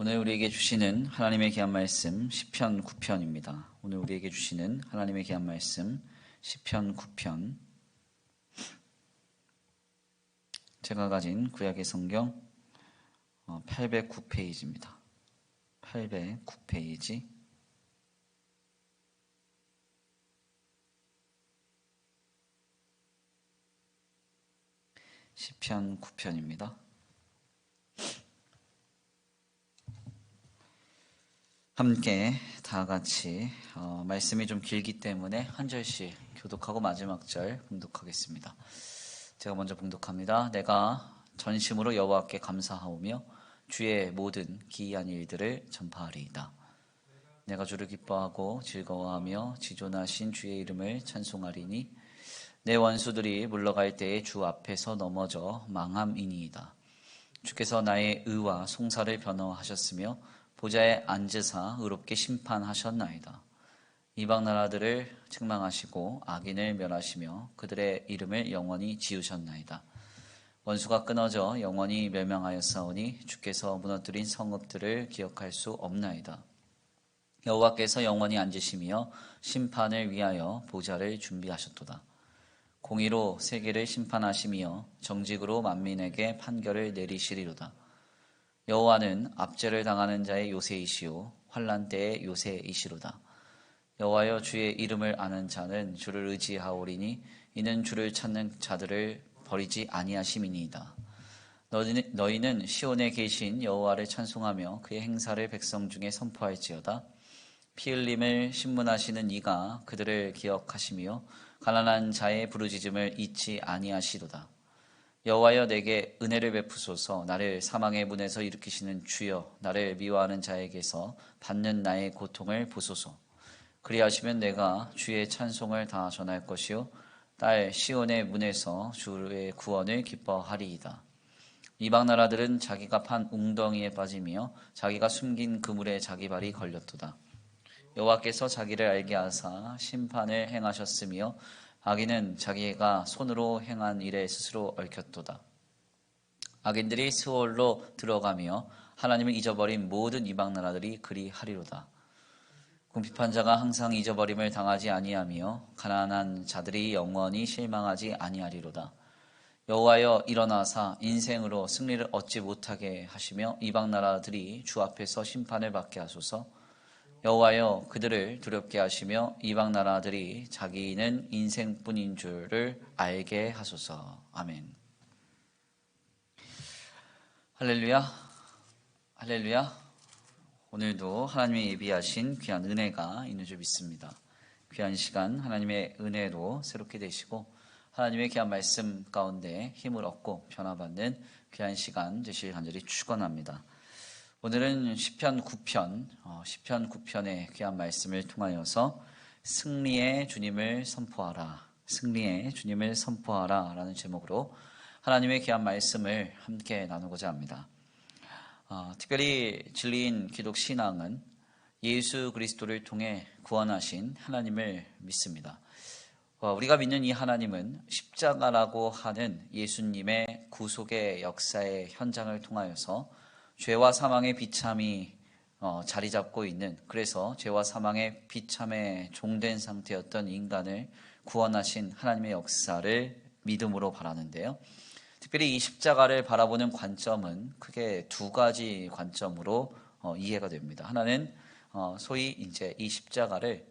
오늘 우리에게 주시는 하나님의 귀한 말씀 시편 9편입니다. 오늘 우리에게 주시는 하나님의 귀한 말씀 시편 9편. 제가 가진 구약의 성경 809페이지입니다. 809페이지. 시편 9편입니다. 함께 다 같이 말씀이 좀 길기 때문에 한 절씩 교독하고 마지막 절 봉독하겠습니다. 제가 먼저 봉독합니다. 내가 전심으로 여호와께 감사하오며 주의 모든 기이한 일들을 전파하리이다. 내가 주를 기뻐하고 즐거워하며 지존하신 주의 이름을 찬송하리니 내 원수들이 물러갈 때에 주 앞에서 넘어져 망함이니이다. 주께서 나의 의와 송사를 변호하셨으며 보좌에 앉으사 의롭게 심판하셨나이다. 이방 나라들을 책망하시고 악인을 멸하시며 그들의 이름을 영원히 지으셨나이다. 원수가 끊어져 영원히 멸망하였사오니 주께서 무너뜨린 성읍들을 기억할 수 없나이다. 여호와께서 영원히 앉으시며 심판을 위하여 보좌를 준비하셨도다. 공의로 세계를 심판하시며 정직으로 만민에게 판결을 내리시리로다. 여호와는 압제를 당하는 자의 요새이시오 환난 때의 요새이시로다. 여호와여 주의 이름을 아는 자는 주를 의지하오리니 이는 주를 찾는 자들을 버리지 아니하심이니이다. 너희는 시온에 계신 여호와를 찬송하며 그의 행사를 백성 중에 선포할지어다. 피 흘림을 신문하시는 이가 그들을 기억하시며 가난한 자의 부르짖음을 잊지 아니하시도다. 여호와여 내게 은혜를 베푸소서. 나를 사망의 문에서 일으키시는 주여 나를 미워하는 자에게서 받는 나의 고통을 보소서. 그리하시면 내가 주의 찬송을 다 전할 것이요 딸 시온의 문에서 주의 구원을 기뻐하리이다. 이방 나라들은 자기가 판 웅덩이에 빠지며 자기가 숨긴 그물에 자기 발이 걸렸도다. 여호와께서 자기를 알게 하사 심판을 행하셨으며 악인은 자기가 손으로 행한 일에 스스로 얽혔도다. 악인들이 스올로 들어가며 하나님을 잊어버린 모든 이방 나라들이 그리하리로다. 궁핍한 자가 항상 잊어버림을 당하지 아니하며 가난한 자들이 영원히 실망하지 아니하리로다. 여호와여 일어나사 인생으로 승리를 얻지 못하게 하시며 이방 나라들이 주 앞에서 심판을 받게 하소서. 여호와여 그들을 두렵게 하시며 이방 나라들이 자기는 인생뿐인 줄을 알게 하소서. 아멘. 할렐루야. 할렐루야. 오늘도 하나님의 예비하신 귀한 은혜가 있는 줄 믿습니다. 귀한 시간 하나님의 은혜로 새롭게 되시고 하나님의 귀한 말씀 가운데 힘을 얻고 변화받는 귀한 시간 되시길 간절히 축원합니다. 오늘은 시편 9편, 시편 9편의 귀한 말씀을 통하여서 승리의 주님을 선포하라, 승리의 주님을 선포하라 라는 제목으로 하나님의 귀한 말씀을 함께 나누고자 합니다. 특별히 진리인 기독 신앙은 예수 그리스도를 통해 구원하신 하나님을 믿습니다. 우리가 믿는 이 하나님은 십자가라고 하는 예수님의 구속의 역사의 현장을 통하여서 죄와 사망의 비참이 자리 잡고 있는, 그래서 죄와 사망의 비참에 종된 상태였던 인간을 구원하신 하나님의 역사를 믿음으로 바라는데요. 특별히 이 십자가를 바라보는 관점은 크게 두 가지 관점으로 이해가 됩니다. 하나는 소위 이제 이 십자가를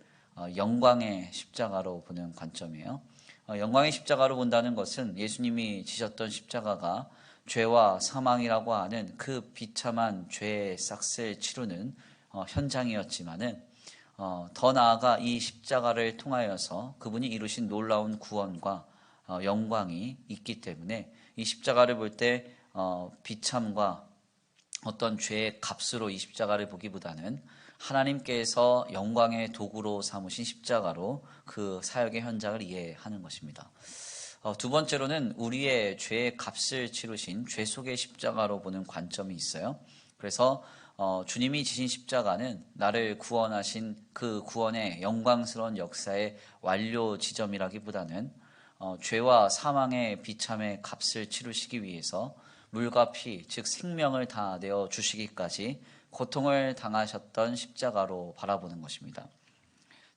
영광의 십자가로 보는 관점이에요. 영광의 십자가로 본다는 것은 예수님이 지셨던 십자가가 죄와 사망이라고 하는 그 비참한 죄의 싹을 치르는 현장이었지만은 더 나아가 이 십자가를 통하여서 그분이 이루신 놀라운 구원과 영광이 있기 때문에 이 십자가를 볼 때 비참과 어떤 죄의 값으로 이 십자가를 보기보다는 하나님께서 영광의 도구로 삼으신 십자가로 그 사역의 현장을 이해하는 것입니다. 두 번째로는 우리의 죄의 값을 치르신 죄 속의 십자가로 보는 관점이 있어요. 그래서 주님이 지신 십자가는 나를 구원하신 그 구원의 영광스러운 역사의 완료 지점이라기보다는 죄와 사망의 비참의 값을 치르시기 위해서 물과 피, 즉 생명을 다 내어 주시기까지 고통을 당하셨던 십자가로 바라보는 것입니다.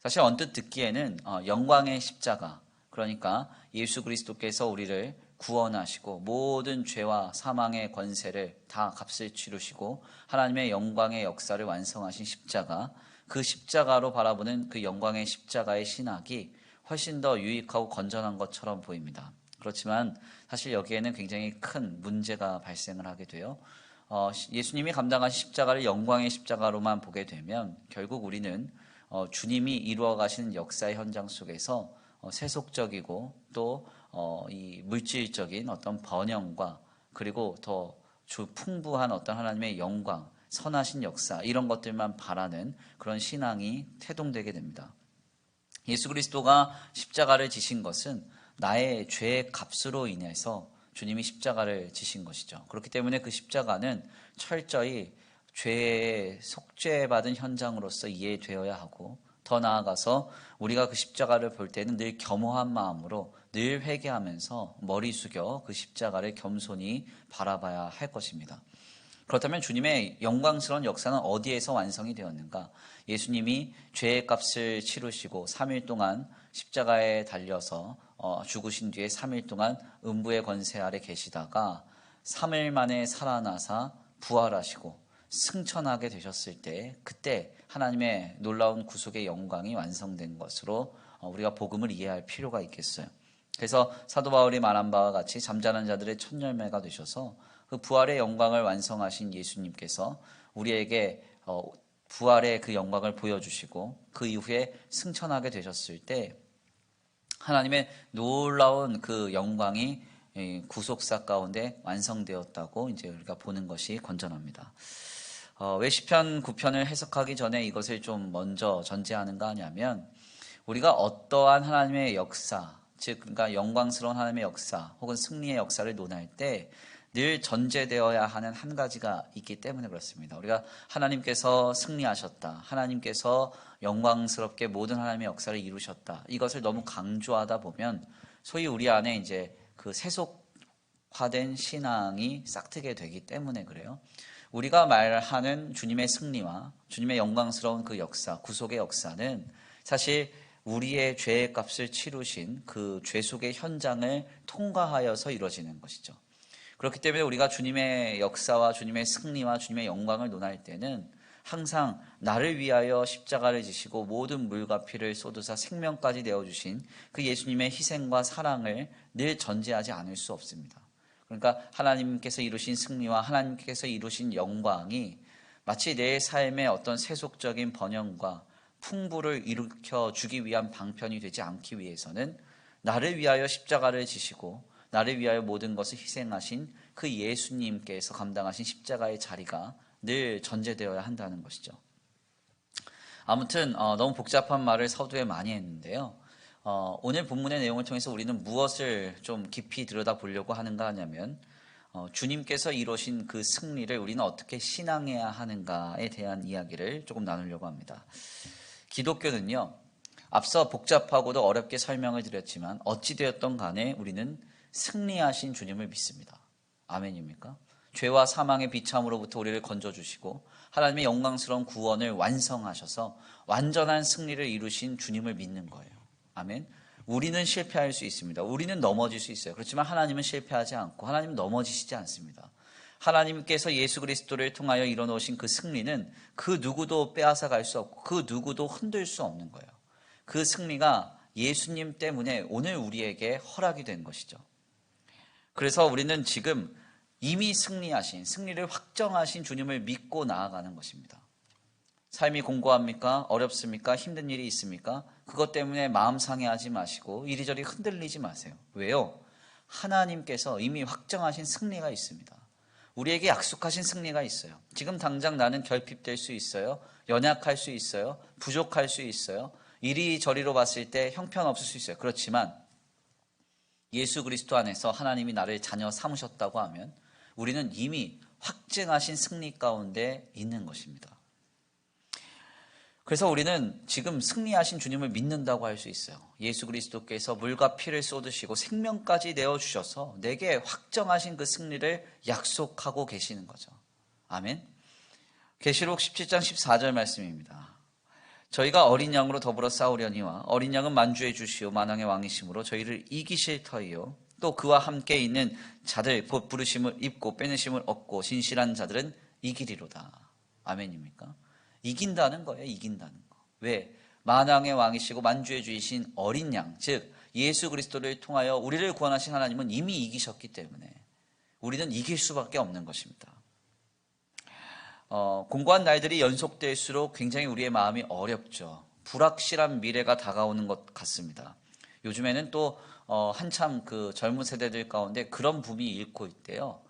사실 언뜻 듣기에는 영광의 십자가, 그러니까 예수 그리스도께서 우리를 구원하시고 모든 죄와 사망의 권세를 다 값을 치르시고 하나님의 영광의 역사를 완성하신 십자가, 그 십자가로 바라보는 그 영광의 십자가의 신학이 훨씬 더 유익하고 건전한 것처럼 보입니다. 그렇지만 사실 여기에는 굉장히 큰 문제가 발생을 하게 돼요. 예수님이 감당하신 십자가를 영광의 십자가로만 보게 되면 결국 우리는 주님이 이루어 가시는 역사의 현장 속에서 세속적이고 또 이 물질적인 어떤 번영과 그리고 더 풍부한 어떤 하나님의 영광, 선하신 역사 이런 것들만 바라는 그런 신앙이 태동되게 됩니다. 예수 그리스도가 십자가를 지신 것은 나의 죄의 값으로 인해서 주님이 십자가를 지신 것이죠. 그렇기 때문에 그 십자가는 철저히 죄의 속죄받은 현장으로서 이해되어야 하고, 더 나아가서 우리가 그 십자가를 볼 때는 늘 겸허한 마음으로 늘 회개하면서 머리 숙여 그 십자가를 겸손히 바라봐야 할 것입니다. 그렇다면 주님의 영광스러운 역사는 어디에서 완성이 되었는가? 예수님이 죄의 값을 치르시고 3일 동안 십자가에 달려서 죽으신 뒤에 3일 동안 음부의 권세 아래 계시다가 3일 만에 살아나사 부활하시고 승천하게 되셨을 때, 그때 하나님의 놀라운 구속의 영광이 완성된 것으로 우리가 복음을 이해할 필요가 있겠어요. 그래서 사도 바울이 말한 바와 같이 잠자는 자들의 첫 열매가 되셔서 그 부활의 영광을 완성하신 예수님께서 우리에게 부활의 그 영광을 보여주시고 그 이후에 승천하게 되셨을 때 하나님의 놀라운 그 영광이 구속사 가운데 완성되었다고 이제 우리가 보는 것이 건전합니다. 왜 시편 9편을 해석하기 전에 이것을 좀 먼저 전제하는가 하냐면, 우리가 어떠한 하나님의 역사, 즉 그러니까 영광스러운 하나님의 역사 혹은 승리의 역사를 논할 때 늘 전제되어야 하는 한 가지가 있기 때문에 그렇습니다. 우리가 하나님께서 승리하셨다, 하나님께서 영광스럽게 모든 하나님의 역사를 이루셨다, 이것을 너무 강조하다 보면 소위 우리 안에 이제 그 세속화된 신앙이 싹트게 되기 때문에 그래요. 우리가 말하는 주님의 승리와 주님의 영광스러운 그 역사, 구속의 역사는 사실 우리의 죄의 값을 치르신 그 죄속의 현장을 통과하여서 이루어지는 것이죠. 그렇기 때문에 우리가 주님의 역사와 주님의 승리와 주님의 영광을 논할 때는 항상 나를 위하여 십자가를 지시고 모든 물과 피를 쏟으사 생명까지 내어주신 그 예수님의 희생과 사랑을 늘 전제하지 않을 수 없습니다. 그러니까 하나님께서 이루신 승리와 하나님께서 이루신 영광이 마치 내 삶의 어떤 세속적인 번영과 풍부를 일으켜 주기 위한 방편이 되지 않기 위해서는 나를 위하여 십자가를 지시고 나를 위하여 모든 것을 희생하신 그 예수님께서 감당하신 십자가의 자리가 늘 전제되어야 한다는 것이죠. 아무튼 너무 복잡한 말을 서두에 많이 했는데요. 오늘 본문의 내용을 통해서 우리는 무엇을 좀 깊이 들여다보려고 하는가 하냐면, 주님께서 이루신 그 승리를 우리는 어떻게 신앙해야 하는가에 대한 이야기를 조금 나누려고 합니다. 기독교는요, 앞서 복잡하고도 어렵게 설명을 드렸지만 어찌되었던 간에 우리는 승리하신 주님을 믿습니다. 아멘입니까? 죄와 사망의 비참으로부터 우리를 건져주시고 하나님의 영광스러운 구원을 완성하셔서 완전한 승리를 이루신 주님을 믿는 거예요. 아멘. 우리는 실패할 수 있습니다. 우리는 넘어질 수 있어요. 그렇지만 하나님은 실패하지 않고 하나님은 넘어지시지 않습니다. 하나님께서 예수 그리스도를 통하여 이뤄놓으신 그 승리는 그 누구도 빼앗아갈 수 없고 그 누구도 흔들 수 없는 거예요. 그 승리가 예수님 때문에 오늘 우리에게 허락이 된 것이죠. 그래서 우리는 지금 이미 승리하신, 승리를 확정하신 주님을 믿고 나아가는 것입니다. 삶이 공고합니까? 어렵습니까? 힘든 일이 있습니까? 그것 때문에 마음 상해하지 마시고 이리저리 흔들리지 마세요. 왜요? 하나님께서 이미 확정하신 승리가 있습니다. 우리에게 약속하신 승리가 있어요. 지금 당장 나는 결핍될 수 있어요. 연약할 수 있어요. 부족할 수 있어요. 이리저리로 봤을 때 형편없을 수 있어요. 그렇지만 예수 그리스도 안에서 하나님이 나를 자녀 삼으셨다고 하면 우리는 이미 확증하신 승리 가운데 있는 것입니다. 그래서 우리는 지금 승리하신 주님을 믿는다고 할 수 있어요. 예수 그리스도께서 물과 피를 쏟으시고 생명까지 내어주셔서 내게 확정하신 그 승리를 약속하고 계시는 거죠. 아멘. 계시록 17장 14절 말씀입니다. 저희가 어린 양으로 더불어 싸우려니와 어린 양은 만주의 주시오 만왕의 왕이심으로 저희를 이기실 터이요 또 그와 함께 있는 자들 곧 부르심을 입고 빼내심을 얻고 신실한 자들은 이기리로다. 아멘입니까? 이긴다는 거예요. 이긴다는 거. 왜? 만왕의 왕이시고 만주의 주이신 어린 양, 즉 예수 그리스도를 통하여 우리를 구원하신 하나님은 이미 이기셨기 때문에 우리는 이길 수밖에 없는 것입니다. 공고한 날들이 연속될수록 굉장히 우리의 마음이 어렵죠. 불확실한 미래가 다가오는 것 같습니다. 요즘에는 또 한참 그 젊은 세대들 가운데 그런 붐이 일고 있대요.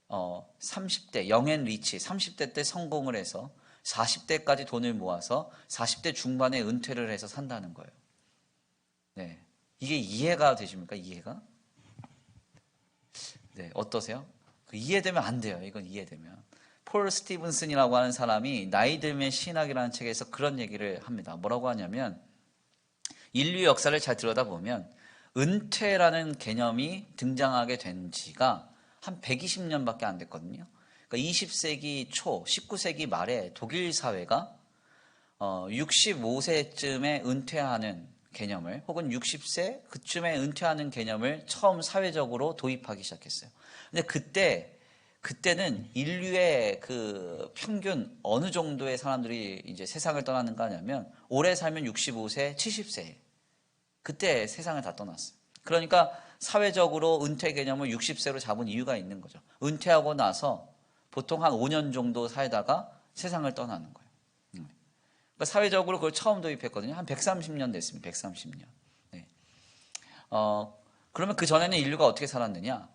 30대 영앤 리치 30대 때 성공을 해서 40대까지 돈을 모아서 40대 중반에 은퇴를 해서 산다는 거예요. 네, 이게 이해가 되십니까? 이해가? 네, 어떠세요? 이해되면 안 돼요. 이건 이해되면. 폴 스티븐슨이라고 하는 사람이 나이 들면 신학이라는 책에서 그런 얘기를 합니다. 뭐라고 하냐면 인류 역사를 잘 들여다보면 은퇴라는 개념이 등장하게 된 지가 한 120년밖에 안 됐거든요. 그러니까 20세기 초, 19세기 말에 독일 사회가 65세쯤에 은퇴하는 개념을 혹은 60세 그쯤에 은퇴하는 개념을 처음 사회적으로 도입하기 시작했어요. 근데 그때는 인류의 그 평균 어느 정도의 사람들이 이제 세상을 떠나는가 하냐면 오래 살면 65세, 70세 그때 세상을 다 떠났어요. 그러니까 사회적으로 은퇴 개념을 60세로 잡은 이유가 있는 거죠. 은퇴하고 나서 보통 한 5년 정도 살다가 세상을 떠나는 거예요. 그러니까 사회적으로 그걸 처음 도입했거든요. 한 130년 됐습니다. 130년. 네. 그러면 그 전에는 인류가 어떻게 살았느냐?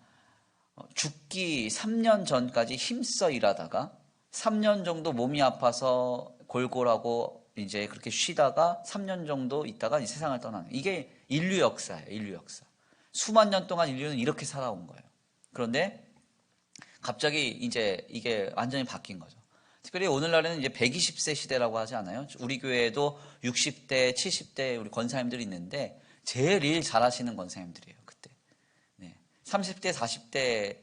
죽기 3년 전까지 힘써 일하다가 3년 정도 몸이 아파서 골골하고 이제 그렇게 쉬다가 3년 정도 있다가 이 세상을 떠나는 이게 인류 역사예요. 인류 역사. 수만 년 동안 인류는 이렇게 살아온 거예요. 그런데 갑자기 이제 이게 완전히 바뀐 거죠. 특별히 오늘날에는 이제 120세 시대라고 하지 않아요? 우리 교회에도 60대, 70대 우리 권사님들이 있는데 제일 일 잘하시는 권사님들이에요. 그때. 네. 30대, 40대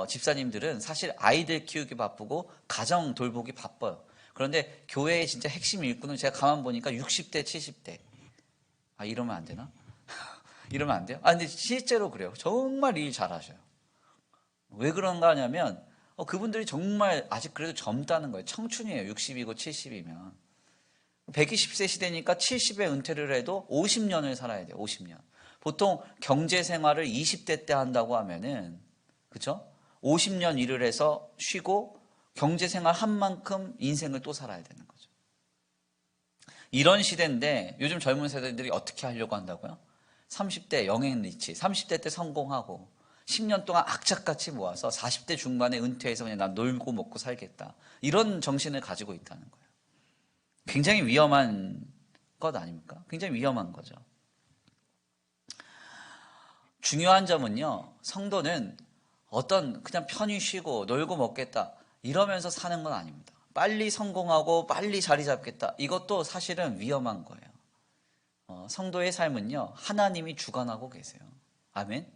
집사님들은 사실 아이들 키우기 바쁘고 가정 돌보기 바빠요. 그런데 교회의 진짜 핵심 일꾼은 제가 가만 보니까 60대, 70대. 아, 이러면 안 되나? 이러면 안 돼요? 아, 근데 실제로 그래요. 정말 일 잘하셔요. 왜 그런가 하냐면 그분들이 정말 아직 그래도 젊다는 거예요. 청춘이에요. 60이고 70이면. 120세 시대니까 70에 은퇴를 해도 50년을 살아야 돼요. 50년. 보통 경제 생활을 20대 때 한다고 하면은 그렇죠? 50년 일을 해서 쉬고 경제 생활 한 만큼 인생을 또 살아야 되는 거죠. 이런 시대인데 요즘 젊은 세대들이 어떻게 하려고 한다고요? 30대 영행 리치, 30대 때 성공하고 10년 동안 악착같이 모아서 40대 중반에 은퇴해서 그냥 난 놀고 먹고 살겠다. 이런 정신을 가지고 있다는 거예요. 굉장히 위험한 것 아닙니까? 굉장히 위험한 거죠. 중요한 점은요, 성도는 어떤 그냥 편히 쉬고 놀고 먹겠다 이러면서 사는 건 아닙니다. 빨리 성공하고 빨리 자리 잡겠다. 이것도 사실은 위험한 거예요. 성도의 삶은요, 하나님이 주관하고 계세요. 아멘.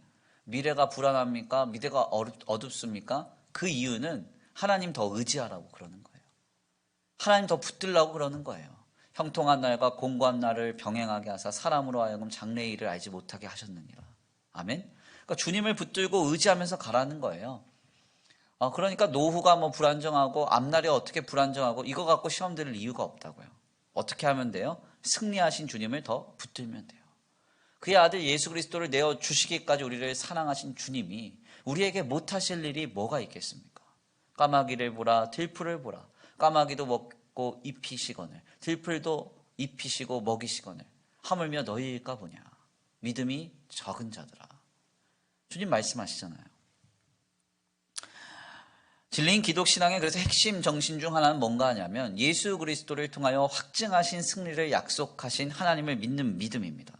미래가 불안합니까? 미래가 어둡습니까? 그 이유는 하나님 더 의지하라고 그러는 거예요. 하나님 더 붙들라고 그러는 거예요. 형통한 날과 공고한 날을 병행하게 하사 사람으로 하여금 장래의 일을 알지 못하게 하셨느니라. 아멘. 그러니까 주님을 붙들고 의지하면서 가라는 거예요. 그러니까 노후가 뭐 불안정하고 앞날이 어떻게 불안정하고 이거 갖고 시험 들을 이유가 없다고요. 어떻게 하면 돼요? 승리하신 주님을 더 붙들면 돼요. 그의 아들 예수 그리스도를 내어 주시기까지 우리를 사랑하신 주님이 우리에게 못하실 일이 뭐가 있겠습니까? 까마귀를 보라, 들풀을 보라. 까마귀도 먹고 입히시거늘, 들풀도 입히시고 먹이시거늘. 하물며 너희일까 보냐. 믿음이 적은 자들아. 주님 말씀하시잖아요. 진리인 기독신앙의 그래서 핵심 정신 중 하나는 뭔가 하냐면 예수 그리스도를 통하여 확증하신 승리를 약속하신 하나님을 믿는 믿음입니다.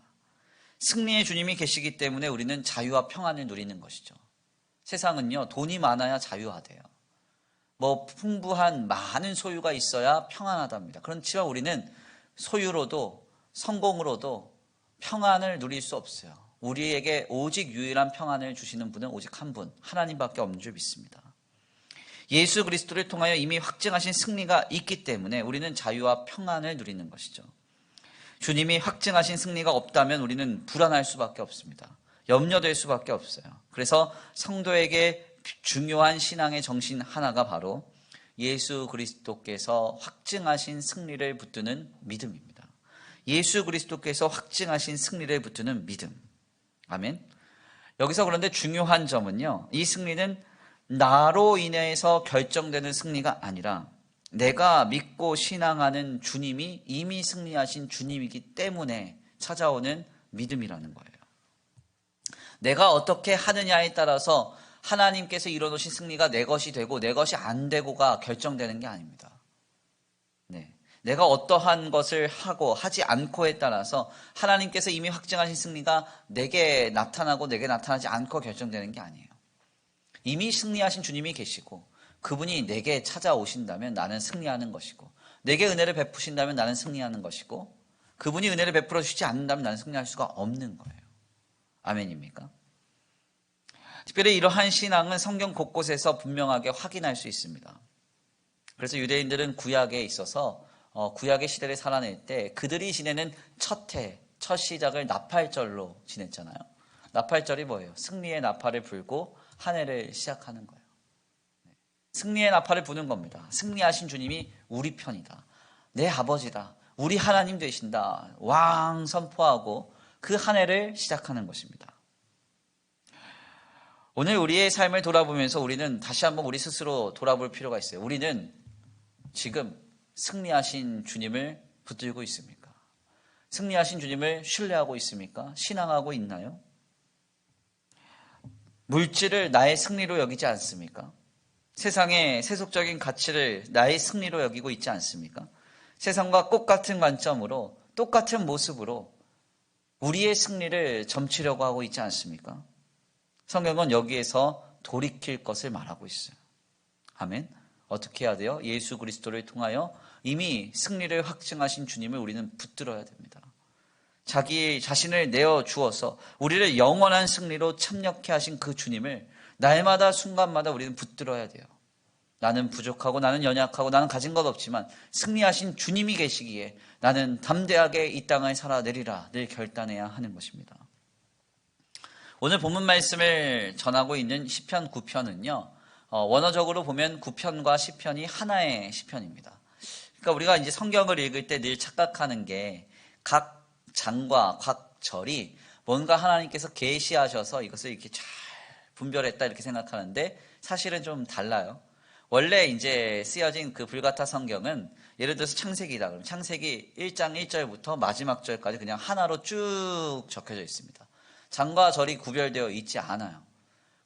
승리의 주님이 계시기 때문에 우리는 자유와 평안을 누리는 것이죠. 세상은요, 돈이 많아야 자유하대요. 뭐 풍부한 많은 소유가 있어야 평안하답니다. 그렇지만 우리는 소유로도 성공으로도 평안을 누릴 수 없어요. 우리에게 오직 유일한 평안을 주시는 분은 오직 한 분, 하나님밖에 없는 줄 믿습니다. 예수 그리스도를 통하여 이미 확증하신 승리가 있기 때문에 우리는 자유와 평안을 누리는 것이죠. 주님이 확증하신 승리가 없다면 우리는 불안할 수밖에 없습니다. 염려될 수밖에 없어요. 그래서 성도에게 중요한 신앙의 정신 하나가 바로 예수 그리스도께서 확증하신 승리를 붙드는 믿음입니다. 예수 그리스도께서 확증하신 승리를 붙드는 믿음. 아멘. 여기서 그런데 중요한 점은요, 이 승리는 나로 인해서 결정되는 승리가 아니라 내가 믿고 신앙하는 주님이 이미 승리하신 주님이기 때문에 찾아오는 믿음이라는 거예요. 내가 어떻게 하느냐에 따라서 하나님께서 이뤄놓으신 승리가 내 것이 되고 내 것이 안 되고가 결정되는 게 아닙니다. 네. 내가 어떠한 것을 하고 하지 않고에 따라서 하나님께서 이미 확증하신 승리가 내게 나타나고 내게 나타나지 않고 결정되는 게 아니에요. 이미 승리하신 주님이 계시고 그분이 내게 찾아오신다면 나는 승리하는 것이고, 내게 은혜를 베푸신다면 나는 승리하는 것이고, 그분이 은혜를 베풀어 주시지 않는다면 나는 승리할 수가 없는 거예요. 아멘입니까? 특별히 이러한 신앙은 성경 곳곳에서 분명하게 확인할 수 있습니다. 그래서 유대인들은 구약에 있어서 구약의 시대를 살아낼 때 그들이 지내는 첫 해, 첫 시작을 나팔절로 지냈잖아요. 나팔절이 뭐예요? 승리의 나팔을 불고 한 해를 시작하는 거예요. 승리의 나팔을 부는 겁니다. 승리하신 주님이 우리 편이다. 내 아버지다. 우리 하나님 되신다. 왕 선포하고 그 한 해를 시작하는 것입니다. 오늘 우리의 삶을 돌아보면서 우리는 다시 한번 우리 스스로 돌아볼 필요가 있어요. 우리는 지금 승리하신 주님을 붙들고 있습니까? 승리하신 주님을 신뢰하고 있습니까? 신앙하고 있나요? 물질을 나의 승리로 여기지 않습니까? 세상의 세속적인 가치를 나의 승리로 여기고 있지 않습니까? 세상과 똑같은 관점으로 똑같은 모습으로 우리의 승리를 점치려고 하고 있지 않습니까? 성경은 여기에서 돌이킬 것을 말하고 있어요. 아멘. 어떻게 해야 돼요? 예수 그리스도를 통하여 이미 승리를 확증하신 주님을 우리는 붙들어야 됩니다. 자기 자신을 내어주어서 우리를 영원한 승리로 참여케 하신 그 주님을 날마다 순간마다 우리는 붙들어야 돼요. 나는 부족하고 나는 연약하고 나는 가진 것 없지만 승리하신 주님이 계시기에 나는 담대하게 이 땅을 살아내리라 늘 결단해야 하는 것입니다. 오늘 본문 말씀을 전하고 있는 시편 9편은요. 원어적으로 보면 9편과 시편이 하나의 시편입니다. 그러니까 우리가 이제 성경을 읽을 때 늘 착각하는 게 각 장과 각 절이 뭔가 하나님께서 계시하셔서 이것을 이렇게 잘 분별했다 이렇게 생각하는데 사실은 좀 달라요. 원래 이제 쓰여진 그 불가타 성경은 예를 들어서 창세기다. 그럼 창세기 1장 1절부터 마지막 절까지 그냥 하나로 쭉 적혀져 있습니다. 장과 절이 구별되어 있지 않아요.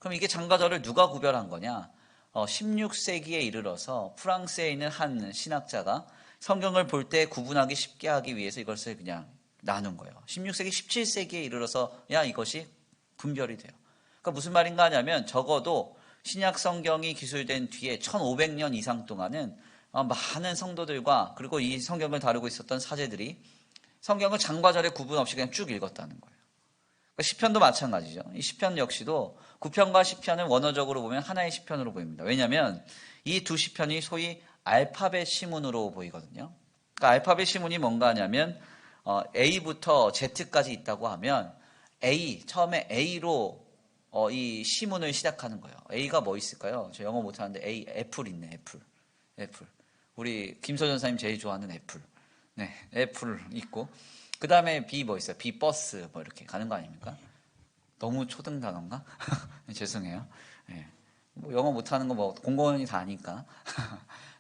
그럼 이게 장과 절을 누가 구별한 거냐? 16세기에 이르러서 프랑스에 있는 한 신학자가 성경을 볼 때 구분하기 쉽게 하기 위해서 이것을 그냥 나눈 거예요. 16세기, 17세기에 이르러서 이것이 분별이 돼요. 그러니까 무슨 말인가 하냐면 적어도 신약 성경이 기술된 뒤에 1500년 이상 동안은 많은 성도들과 그리고 이 성경을 다루고 있었던 사제들이 성경을 장과 절의 구분 없이 그냥 쭉 읽었다는 거예요. 그러니까 시편도 마찬가지죠. 이 시편 역시도 9편과 시편은 원어적으로 보면 하나의 시편으로 보입니다. 왜냐하면 이 두 시편이 소위 알파벳 시문으로 보이거든요. 그러니까 알파벳 시문이 뭔가 하냐면 A부터 Z까지 있다고 하면 처음에 A로 이 시문을 시작하는 거예요. A가 뭐 있을까요? 저 영어 못하는데 애플 있네. 애플. 우리 김서 전사님 제일 좋아하는 애플. 네, 애플 있고 그 다음에 B 뭐 있어요? B 버스 뭐 이렇게 가는 거 아닙니까? 너무 초등 단어인가? 죄송해요. 네. 뭐 영어 못하는 거 뭐 공공연히 다 아니까.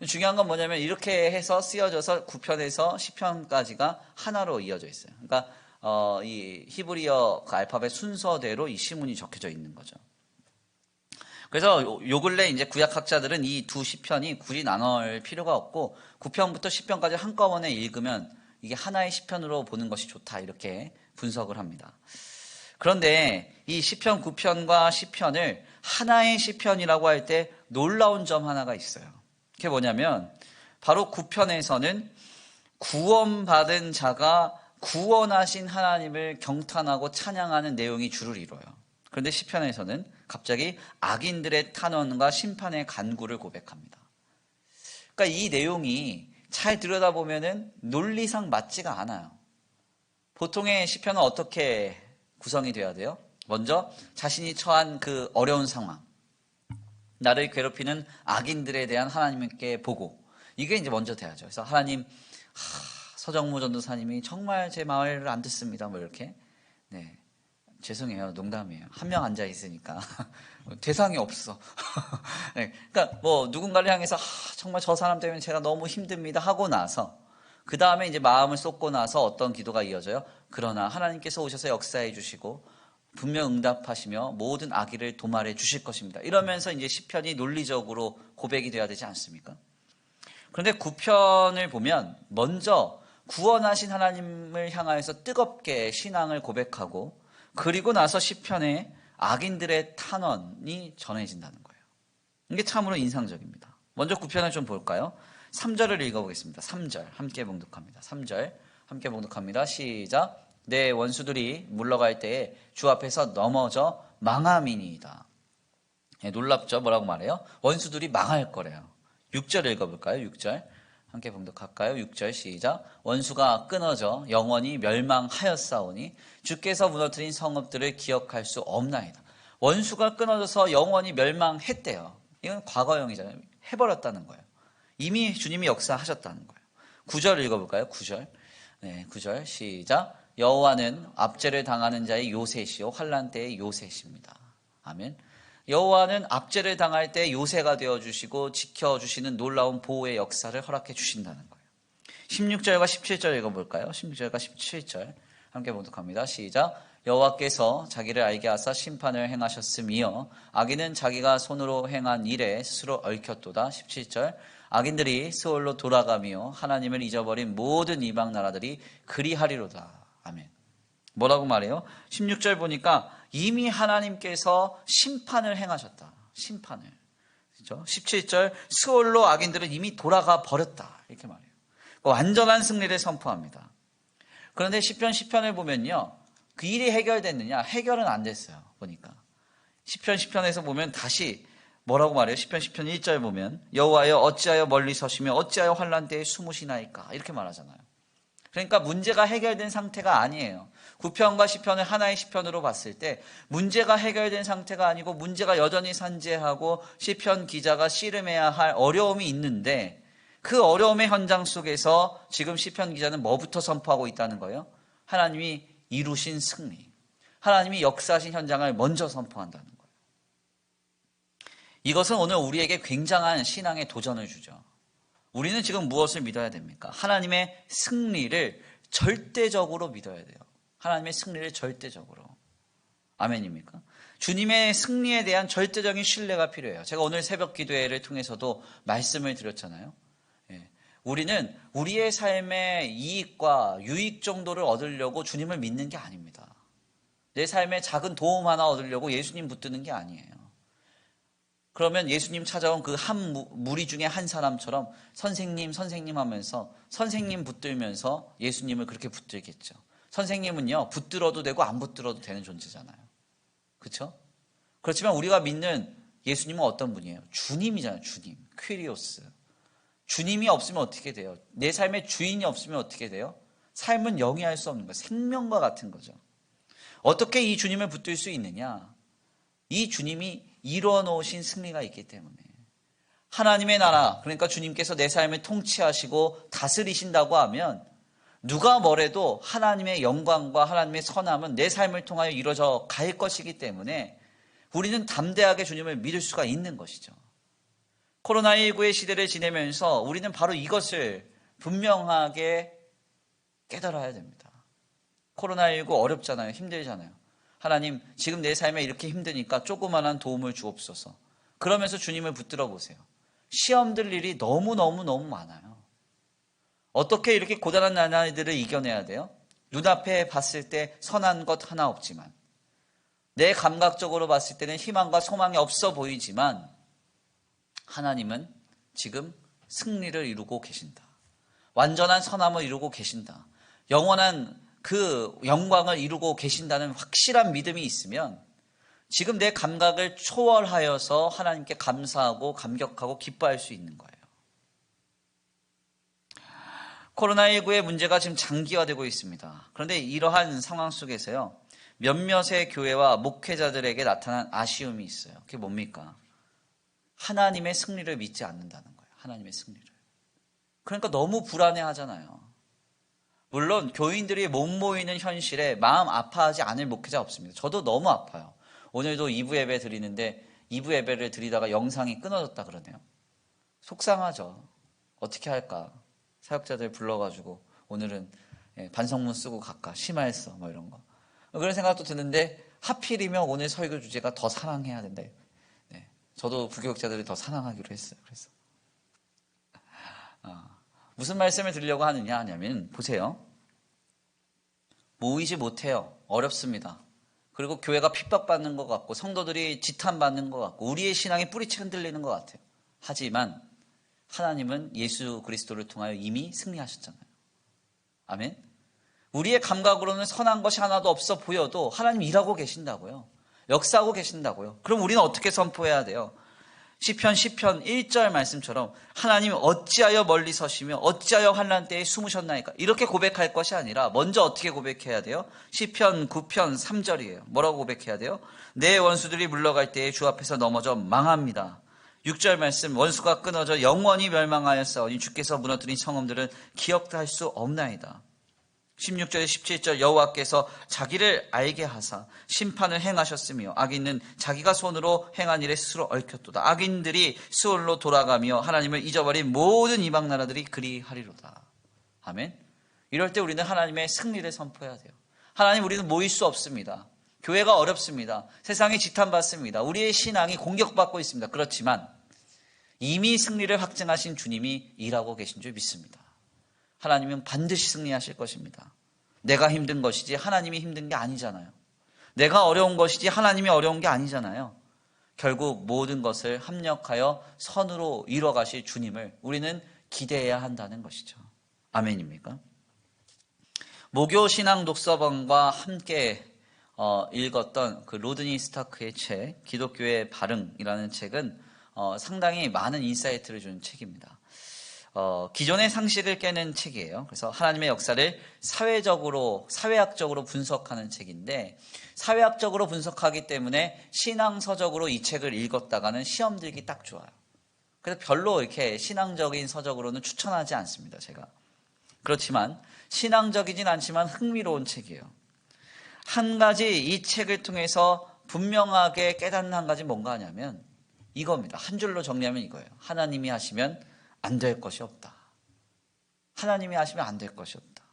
중요한 건 뭐냐면 이렇게 해서 쓰여져서 9편에서 10편까지가 하나로 이어져 있어요. 그러니까 이 히브리어 그 알파벳 순서대로 이 시문이 적혀져 있는 거죠. 그래서 요 근래 이제 구약학자들은 이 두 시편이 굳이 나눌 필요가 없고 9편부터 10편까지 한꺼번에 읽으면 이게 하나의 시편으로 보는 것이 좋다 이렇게 분석을 합니다. 그런데 이 시편 9편과 10편을 하나의 시편이라고 할 때 놀라운 점 하나가 있어요. 그게 뭐냐면 바로 9편에서는 구원받은 자가 구원하신 하나님을 경탄하고 찬양하는 내용이 주를 이뤄요. 그런데 시편에서는 갑자기 악인들의 탄원과 심판의 간구를 고백합니다. 그러니까 이 내용이 잘 들여다보면은 논리상 맞지가 않아요. 보통의 시편은 어떻게 구성이 돼야 돼요? 먼저 자신이 처한 그 어려운 상황, 나를 괴롭히는 악인들에 대한 하나님께 보고, 이게 이제 먼저 돼야죠. 그래서 하나님, 서정무 전도사님이 정말 제 말을 안 듣습니다. 뭐 이렇게. 네. 죄송해요. 농담이에요. 한 명 앉아 있으니까. 대상이 없어. 네. 그러니까 뭐 누군가를 향해서 정말 저 사람 때문에 제가 너무 힘듭니다 하고 나서, 그 다음에 이제 마음을 쏟고 나서 어떤 기도가 이어져요? 그러나 하나님께서 오셔서 역사해 주시고 분명 응답하시며 모든 악의를 도말해 주실 것입니다. 이러면서 이제 시편이 논리적으로 고백이 돼야 되지 않습니까? 그런데 9편을 보면 먼저 구원하신 하나님을 향하여서 뜨겁게 신앙을 고백하고, 그리고 나서 시편에 악인들의 탄원이 전해진다는 거예요. 이게 참으로 인상적입니다. 먼저 9편을 좀 볼까요? 3절을 읽어보겠습니다. 3절 함께 봉독합니다. 3절 함께 봉독합니다. 시작. 내 원수들이 물러갈 때에 주 앞에서 넘어져 망함이니이다. 네, 놀랍죠? 뭐라고 말해요? 원수들이 망할 거래요. 6절 읽어볼까요? 6절 함께 봉독할까요? 6절 시작. 원수가 끊어져 영원히 멸망하였사오니 주께서 무너뜨린 성읍들을 기억할 수 없나이다. 원수가 끊어져서 영원히 멸망했대요. 이건 과거형이잖아요. 해버렸다는 거예요. 이미 주님이 역사하셨다는 거예요. 9절 읽어볼까요? 9절. 네, 9절 시작. 여호와는 압제를 당하는 자의 요새시요 환난 때의 요새십니다. 아멘. 여호와는 압제를 당할 때 요새가 되어주시고 지켜주시는 놀라운 보호의 역사를 허락해 주신다는 거예요. 16절과 17절 읽어볼까요? 16절과 17절 함께 봉독합니다. 시작. 여호와께서 자기를 알게 하사 심판을 행하셨으며 악인은 자기가 손으로 행한 일에 스스로 얽혔도다. 17절. 악인들이 스올로 돌아가며 하나님을 잊어버린 모든 이방 나라들이 그리하리로다. 아멘. 뭐라고 말해요? 16절 보니까 이미 하나님께서 심판을 행하셨다. 심판을. 그렇죠? 17절 스올로 악인들은 이미 돌아가 버렸다. 이렇게 말해요. 완전한 승리를 선포합니다. 그런데 시편 10편을 보면요. 그 일이 해결됐느냐? 해결은 안 됐어요. 보니까. 시편 10편에서 보면 다시 뭐라고 말해요? 시편 10편 1절 보면 여호와여 어찌하여 멀리 서시며 어찌하여 환난 때에 숨으시나이까? 이렇게 말하잖아요. 그러니까 문제가 해결된 상태가 아니에요. 9편과 10편을 하나의 시편으로 봤을 때 문제가 해결된 상태가 아니고 문제가 여전히 산재하고 시편 기자가 씨름해야 할 어려움이 있는데, 그 어려움의 현장 속에서 지금 시편 기자는 뭐부터 선포하고 있다는 거예요? 하나님이 이루신 승리, 하나님이 역사하신 현장을 먼저 선포한다는 거예요. 이것은 오늘 우리에게 굉장한 신앙의 도전을 주죠. 우리는 지금 무엇을 믿어야 됩니까? 하나님의 승리를 절대적으로 믿어야 돼요. 하나님의 승리를 절대적으로. 아멘입니까? 주님의 승리에 대한 절대적인 신뢰가 필요해요. 제가 오늘 새벽 기도회를 통해서도 말씀을 드렸잖아요. 우리는 우리의 삶의 이익과 유익 정도를 얻으려고 주님을 믿는 게 아닙니다. 내 삶에 작은 도움 하나 얻으려고 예수님 붙드는 게 아니에요. 그러면 예수님 찾아온 그 한 무리 중에 한 사람처럼 선생님 하면서 선생님 붙들면서 예수님을 그렇게 붙들겠죠. 선생님은요, 붙들어도 되고 안 붙들어도 되는 존재잖아요. 그렇죠? 그렇지만 우리가 믿는 예수님은 어떤 분이에요? 주님이잖아요. 주님. 퀴리오스. 주님이 없으면 어떻게 돼요? 내 삶의 주인이 없으면 어떻게 돼요? 삶은 영위할 수 없는 거예요. 생명과 같은 거죠. 어떻게 이 주님을 붙들 수 있느냐? 이 주님이 이루어 놓으신 승리가 있기 때문에. 하나님의 나라, 그러니까 주님께서 내 삶을 통치하시고 다스리신다고 하면 누가 뭐래도 하나님의 영광과 하나님의 선함은 내 삶을 통하여 이루어져 갈 것이기 때문에 우리는 담대하게 주님을 믿을 수가 있는 것이죠. 코로나19의 시대를 지내면서 우리는 바로 이것을 분명하게 깨달아야 됩니다. 코로나19 어렵잖아요. 힘들잖아요. 하나님, 지금 내 삶에 이렇게 힘드니까 조그만한 도움을 주옵소서. 그러면서 주님을 붙들어 보세요. 시험 들 일이 너무너무 많아요. 어떻게 이렇게 고단한 나날들을 이겨내야 돼요? 눈앞에 봤을 때 선한 것 하나 없지만, 내 감각적으로 봤을 때는 희망과 소망이 없어 보이지만, 하나님은 지금 승리를 이루고 계신다. 완전한 선함을 이루고 계신다. 영원한 그 영광을 이루고 계신다는 확실한 믿음이 있으면 지금 내 감각을 초월하여서 하나님께 감사하고 감격하고 기뻐할 수 있는 거예요. 코로나19의 문제가 지금 장기화되고 있습니다. 그런데 이러한 상황 속에서요, 몇몇의 교회와 목회자들에게 나타난 아쉬움이 있어요. 그게 뭡니까? 하나님의 승리를 믿지 않는다는 거예요. 하나님의 승리를. 그러니까 너무 불안해하잖아요. 물론 교인들이 못 모이는 현실에 마음 아파하지 않을 목회자 없습니다. 저도 너무 아파요. 오늘도 2부 예배 드리는데 2부 예배를 드리다가 영상이 끊어졌다 그러네요. 속상하죠. 어떻게 할까? 사역자들 불러가지고 오늘은 반성문 쓰고 갈까? 심할서 뭐 이런 거. 그런 생각도 드는데 하필이면 오늘 설교 주제가 더 사랑해야 된다. 네. 저도 부교육자들을 더 사랑하기로 했어요. 그래서 무슨 말씀을 드리려고 하느냐 보세요. 모이지 못해요. 어렵습니다. 그리고 교회가 핍박받는 것 같고 성도들이 지탄받는 것 같고 우리의 신앙이 뿌리채 흔들리는 것 같아요. 하지만 하나님은 예수 그리스도를 통하여 이미 승리하셨잖아요. 아멘. 우리의 감각으로는 선한 것이 하나도 없어 보여도 하나님 일하고 계신다고요. 역사하고 계신다고요. 그럼 우리는 어떻게 선포해야 돼요? 시편 1절 말씀처럼 하나님 어찌하여 멀리 서시며 어찌하여 환난 때에 숨으셨나이까, 이렇게 고백할 것이 아니라 먼저 어떻게 고백해야 돼요? 시편 9편 3절이에요. 뭐라고 고백해야 돼요? 내 원수들이 물러갈 때에 주 앞에서 넘어져 망합니다. 6절 말씀, 원수가 끊어져 영원히 멸망하였사오니 주께서 무너뜨린 성읍들은 기억도 할 수 없나이다. 16절에 17절, 여호와께서 자기를 알게 하사 심판을 행하셨으며 악인은 자기가 손으로 행한 일에 스스로 얽혔도다. 악인들이 수월로 돌아가며 하나님을 잊어버린 모든 이방 나라들이 그리하리로다. 아멘. 이럴 때 우리는 하나님의 승리를 선포해야 돼요. 하나님, 우리는 모일 수 없습니다. 교회가 어렵습니다. 세상이 지탄받습니다. 우리의 신앙이 공격받고 있습니다. 그렇지만 이미 승리를 확증하신 주님이 일하고 계신 줄 믿습니다. 하나님은 반드시 승리하실 것입니다. 내가 힘든 것이지 하나님이 힘든 게 아니잖아요. 내가 어려운 것이지 하나님이 어려운 게 아니잖아요. 결국 모든 것을 합력하여 선으로 이뤄가실 주님을 우리는 기대해야 한다는 것이죠. 아멘입니까? 모교 신앙 독서본과 함께 읽었던 그 로드니 스타크의 책 기독교의 발흥이라는 책은 상당히 많은 인사이트를 주는 책입니다. 기존의 상식을 깨는 책이에요. 그래서 하나님의 역사를 사회학적으로 분석하는 책인데, 사회학적으로 분석하기 때문에 신앙서적으로 이 책을 읽었다가는 시험 들기 딱 좋아요. 그래서 별로 이렇게 신앙적인 서적으로는 추천하지 않습니다, 제가. 그렇지만 신앙적이진 않지만 흥미로운 책이에요. 한 가지 이 책을 통해서 분명하게 깨닫는 한 가지 뭔가 하냐면 이겁니다. 한 줄로 정리하면 이거예요. 하나님이 하시면 안 될 것이 없다. 하나님이 하시면 안 될 것이 없다.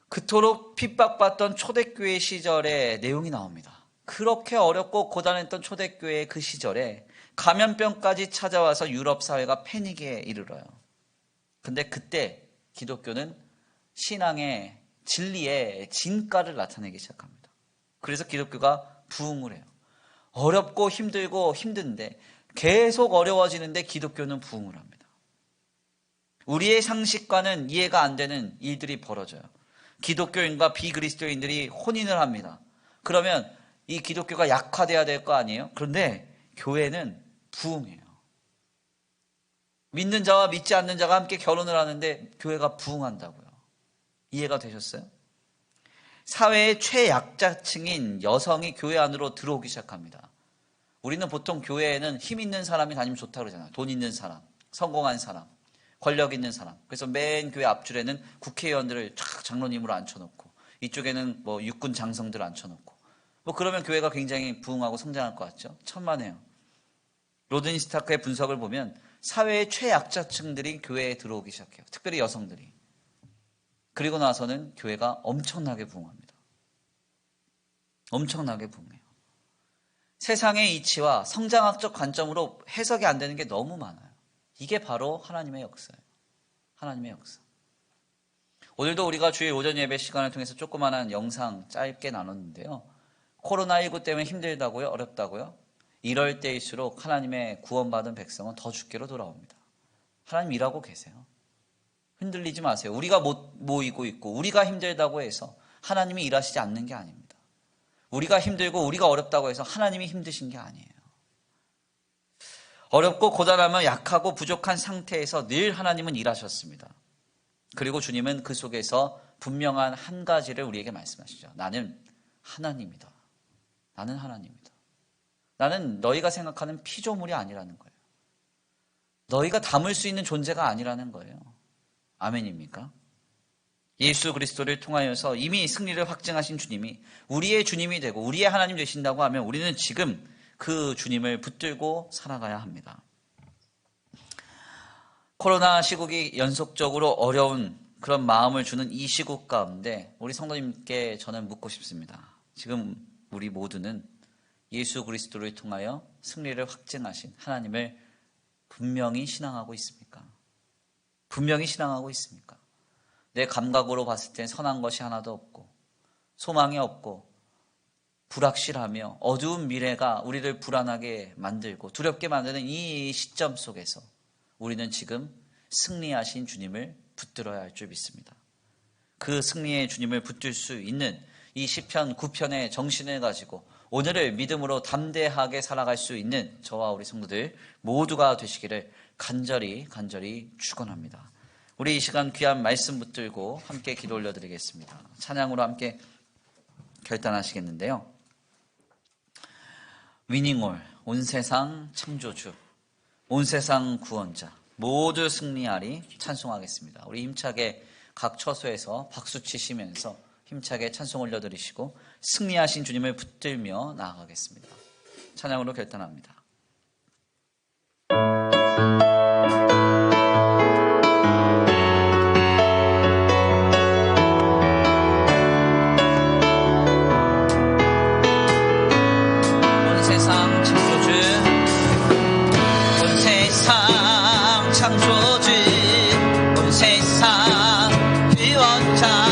그토록 핍박받던 초대교회 시절의 내용이 나옵니다. 그렇게 어렵고 고단했던 초대교회의 그 시절에 감염병까지 찾아와서 유럽 사회가 패닉에 이르러요. 근데 그때 기독교는 신앙의 진리의 진가를 나타내기 시작합니다. 그래서 기독교가 부흥을 해요. 어렵고 힘들고 힘든데 계속 어려워지는데 기독교는 부흥을 합니다. 우리의 상식과는 이해가 안 되는 일들이 벌어져요. 기독교인과 비그리스도인들이 혼인을 합니다. 그러면 이 기독교가 약화돼야 될 거 아니에요? 그런데 교회는 부흥해요. 믿는 자와 믿지 않는 자가 함께 결혼을 하는데 교회가 부흥한다고요. 이해가 되셨어요? 사회의 최약자층인 여성이 교회 안으로 들어오기 시작합니다. 우리는 보통 교회에는 힘 있는 사람이 다니면 좋다고 그러잖아요. 돈 있는 사람, 성공한 사람, 권력 있는 사람. 그래서 맨 교회 앞줄에는 국회의원들을 쫙 장로님으로 앉혀놓고 이쪽에는 뭐 육군 장성들을 앉혀놓고 그러면 교회가 굉장히 부흥하고 성장할 것 같죠? 천만에요. 로드니 스타크의 분석을 보면 사회의 최약자층들이 교회에 들어오기 시작해요. 특별히 여성들이. 그리고 나서는 교회가 엄청나게 부흥합니다. 엄청나게 부흥해요. 세상의 이치와 성장학적 관점으로 해석이 안 되는 게 너무 많아요. 이게 바로 하나님의 역사예요. 하나님의 역사. 오늘도 우리가 주일 오전 예배 시간을 통해서 조그마한 영상 짧게 나눴는데요. 코로나19 때문에 힘들다고요? 어렵다고요? 이럴 때일수록 하나님의 구원받은 백성은 더 주께로 돌아옵니다. 하나님 일하고 계세요. 흔들리지 마세요. 우리가 못 모이고 있고 우리가 힘들다고 해서 하나님이 일하시지 않는 게 아닙니다. 우리가 힘들고 우리가 어렵다고 해서 하나님이 힘드신 게 아니에요. 어렵고 고단하며 약하고 부족한 상태에서 늘 하나님은 일하셨습니다. 그리고 주님은 그 속에서 분명한 한 가지를 우리에게 말씀하시죠. 나는 하나님이다. 나는 하나님이다. 나는 너희가 생각하는 피조물이 아니라는 거예요. 너희가 담을 수 있는 존재가 아니라는 거예요. 아멘입니까? 예수 그리스도를 통하여서 이미 승리를 확증하신 주님이 우리의 주님이 되고 우리의 하나님 되신다고 하면 우리는 지금 그 주님을 붙들고 살아가야 합니다. 코로나 시국이 연속적으로 어려운 그런 마음을 주는 이 시국 가운데 우리 성도님께 저는 묻고 싶습니다. 지금 우리 모두는 예수 그리스도를 통하여 승리를 확증하신 하나님을 분명히 신앙하고 있습니까? 분명히 신앙하고 있습니까? 내 감각으로 봤을 땐 선한 것이 하나도 없고 소망이 없고 불확실하며 어두운 미래가 우리를 불안하게 만들고 두렵게 만드는 이 시점 속에서 우리는 지금 승리하신 주님을 붙들어야 할 줄 믿습니다. 그 승리의 주님을 붙들 수 있는 이 시편 9편의 정신을 가지고 오늘을 믿음으로 담대하게 살아갈 수 있는 저와 우리 성도들 모두가 되시기를 간절히 축원합니다. 우리 이 시간 귀한 말씀 붙들고 함께 기도 올려드리겠습니다. 찬양으로 함께 결단하시겠는데요. 위닝올, 온 세상 창조주, 온 세상 구원자, 모두 승리하리 찬송하겠습니다. 우리 힘차게 각 처소에서 박수 치시면서 힘차게 찬송 올려드리시고 승리하신 주님을 붙들며 나아가겠습니다. 찬양으로 결단합니다. 온 세상 창조주, 온 세상 창조주, 온 세상 구원자,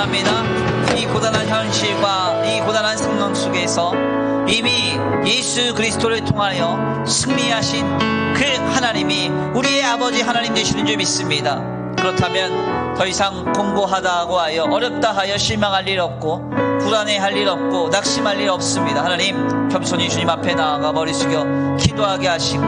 감사합니다. 이 고단한 현실과 이 고단한 상황 속에서 이미 예수 그리스도를 통하여 승리하신 그 하나님이 우리의 아버지 하나님 되시는 줄 믿습니다. 그렇다면 더 이상 공고하다고 하여 어렵다 하여 실망할 일 없고 불안해할 일 없고 낙심할 일 없습니다. 하나님 겸손히 주님 앞에 나아가 머리 숙여 기도하게 하시고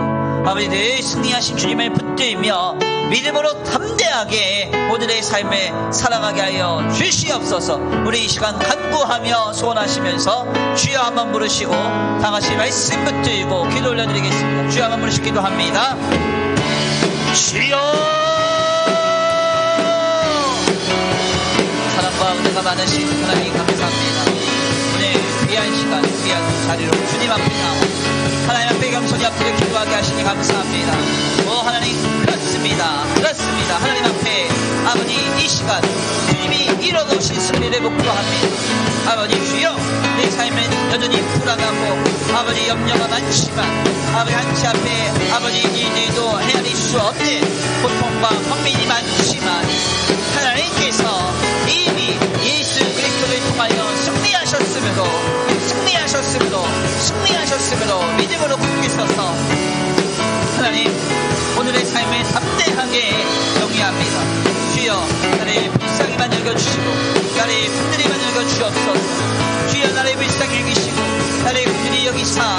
아버지 늘 승리하신 주님을 붙들며 믿음으로 담대하게 오늘의 삶에 살아가게 하여 주시옵소서. 우리 이 시간 간구하며 소원하시면서 주여 한번 부르시고 다같이 말씀 붙들고 기도 올려드리겠습니다. 주여 한번 부르시고 기도합니다. 주여 사랑과 은혜가 많으신 하나님 감사합니다. 오늘 귀한 시간 귀한 자리로 주님 앞에 나와 하나님 앞에 겸손히 앞에 기도하게 하시니 감사합니다. 오 하나님 그렇습니다. 하나님 앞에 아버지 이 시간 주님이 이뤄놓으신 승리를 목도합니다. 아버지 주여 내 삶은 여전히 불안하고 아버지 염려가 많지만 아버지 한치 앞에 아버지 일들도 헤아릴 수 없는 고통과 고민이 많지만 하나님께서 이미 예수 그리스도를 통하여 승리하셨으므로 믿음으로 굳게 서서 하나님 오늘의 삶에 담대하게 영위합니다. 주여 나를 불쌍히만 여겨주시고 나를 분들이만 여겨주옵소서. 주여 나를 불쌍히 여기시고 나를 분들이 여기사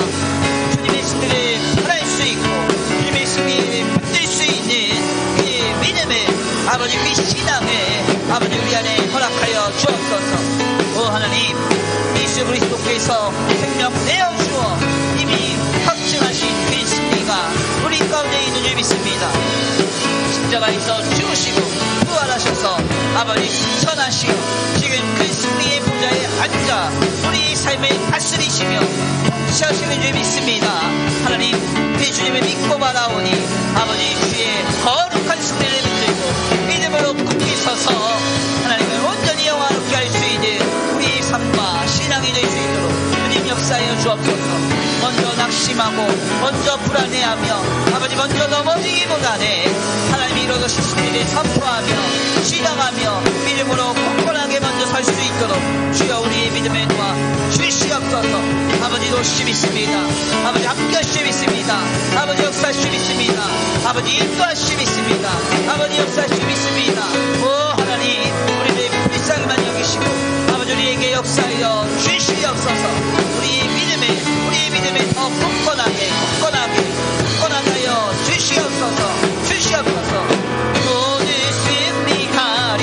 주님의 승리를 바랄 수 있고 주님의 승리를 붙들 수 있는 그 믿음을 아버지 그 신앙을 아버지 우리 안에 허락하여 주옵소서. 오 하나님 예수 그리스도께서 생명 내어주어 이미 확증하신 그 승리가 우리 가운데 있는 줄 믿습니다. 십자가에서 죽으시고 부활하셔서 아버지 승천하시고 지금 그 승리의 보좌에 앉아 우리 삶을 다스리시며 통치하시는 줄 믿습니다. 하나님 그 주님을 믿고 바라오니 아버지 주의 거룩한 승리를 붙들고 믿음으로 굳게 서서 하나님을 온전히 영화롭게 할 수 있는 우리의 삶과 신앙이 될 수 있도록 주님 역사하여 주옵소서. 먼저 낙심하고 먼저 불안해하며 아버지 먼저 넘어지기보다는 하나님이 이루어주신 승리를 선포하며 시당하며 믿음으로 굳건하게 먼저 설 수 있도록 주여 우리의 믿음에 도와 주시옵소서. 아버지 도시 믿습니다. 아버지 함께하시 믿습니다. 아버지 역사하시 믿습니다. 아버지 인도하시 믿습니다. 아버지 역사하시 믿습니다. 오 하나님 우리를 불쌍히만 여기시고 아버지 우리에게 역사하여 주시옵소서. 우리의 믿음에 더 굳건하게 하여 주시옵소서. 모두 승리하리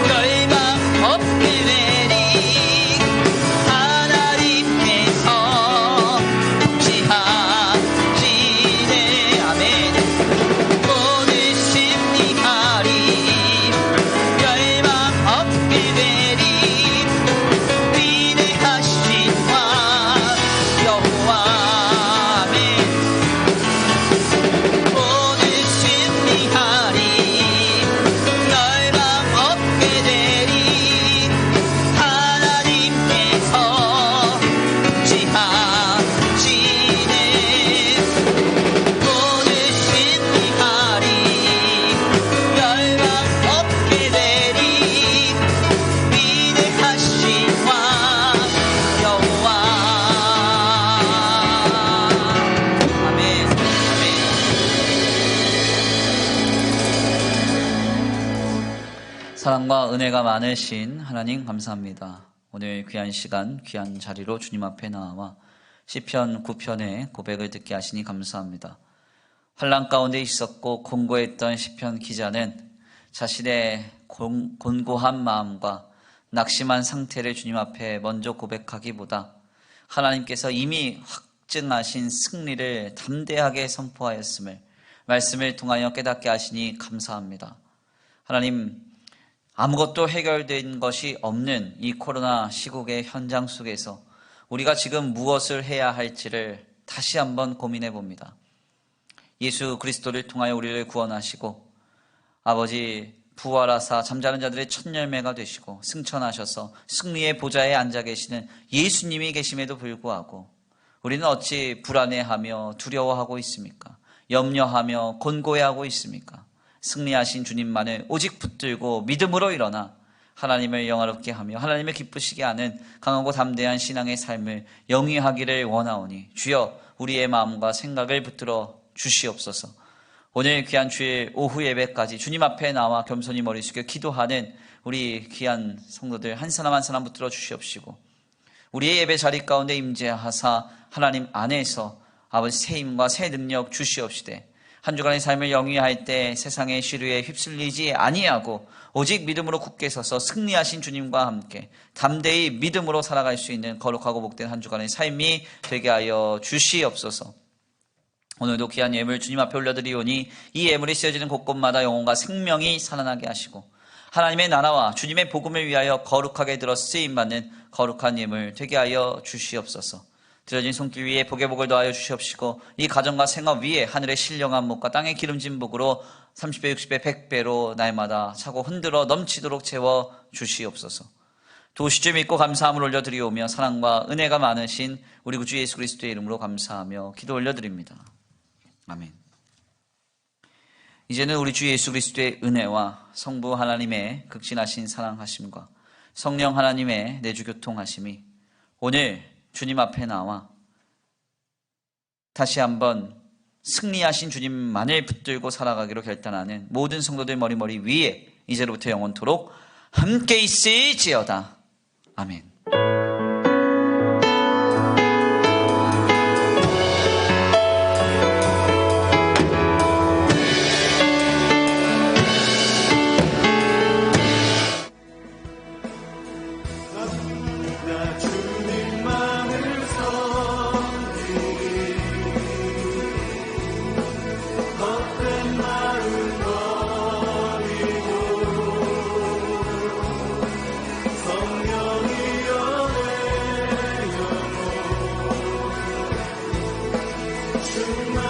결박 없게 되리 하나님께서 통치하시네. 아멘. 모두 승리하리 결박 없게 되리 위대하신 왕 여호와. 아멘. 모두 승리하리 열방 없게 되리 하나님께서 통치하시네. 모두 승리하리 열방 없게 되리 위대하신 왕 여호와. 아멘. 사랑과 은혜가 많으신 하나님 감사합니다. 오늘 귀한 시간 귀한 자리로 주님 앞에 나와 시편 9편의 고백을 듣게 하시니 감사합니다. 환난 가운데 있었고 곤고했던 시편 기자는 자신의 곤고한 마음과 낙심한 상태를 주님 앞에 먼저 고백하기보다 하나님께서 이미 확증하신 승리를 담대하게 선포하였음을 말씀을 통하여 깨닫게 하시니 감사합니다. 하나님 아무것도 해결된 것이 없는 이 코로나 시국의 현장 속에서 우리가 지금 무엇을 해야 할지를 다시 한번 고민해 봅니다. 예수 그리스도를 통하여 우리를 구원하시고 아버지 부활하사 잠자는 자들의 첫 열매가 되시고 승천하셔서 승리의 보좌에 앉아 계시는 예수님이 계심에도 불구하고 우리는 어찌 불안해하며 두려워하고 있습니까? 염려하며 곤고해하고 있습니까? 승리하신 주님만을 오직 붙들고 믿음으로 일어나 하나님을 영화롭게 하며 하나님을 기쁘시게 하는 강하고 담대한 신앙의 삶을 영위하기를 원하오니 주여 우리의 마음과 생각을 붙들어 주시옵소서. 오늘 귀한 주일 오후 예배까지 주님 앞에 나와 겸손히 머리 숙여 기도하는 우리 귀한 성도들 한 사람 한 사람 붙들어 주시옵시고, 우리의 예배 자리 가운데 임재하사 하나님 안에서 아버지 새 힘과 새 능력 주시옵시되, 한 주간의 삶을 영위할 때 세상의 시류에 휩쓸리지 아니하고 오직 믿음으로 굳게 서서 승리하신 주님과 함께 담대히 믿음으로 살아갈 수 있는 거룩하고 복된 한 주간의 삶이 되게 하여 주시옵소서. 오늘도 귀한 예물 주님 앞에 올려드리오니 이 예물이 쓰여지는 곳곳마다 영혼과 생명이 살아나게 하시고 하나님의 나라와 주님의 복음을 위하여 거룩하게 들어 쓰임받는 거룩한 예물 되게 하여 주시옵소서. 들어진 손길 위에 복의 복을 더하여 주시옵시고 이 가정과 생업 위에 하늘의 신령한 목과 땅의 기름진 복으로 30배, 60배, 100배로 날마다 차고 흔들어 넘치도록 채워 주시옵소서. 도시주 믿고 감사함을 올려드리오며 사랑과 은혜가 많으신 우리 구주 예수 그리스도의 이름으로 감사하며 기도 올려드립니다. 아멘. 이제는 우리 주 예수 그리스도의 은혜와 성부 하나님의 극진하신 사랑하심과 성령 하나님의 내주 교통하심이 오늘 주님 앞에 나와 다시 한번 승리하신 주님만을 붙들고 살아가기로 결단하는 모든 성도들 머리 위에 이제로부터 영원토록 함께 있을지어다. 아멘.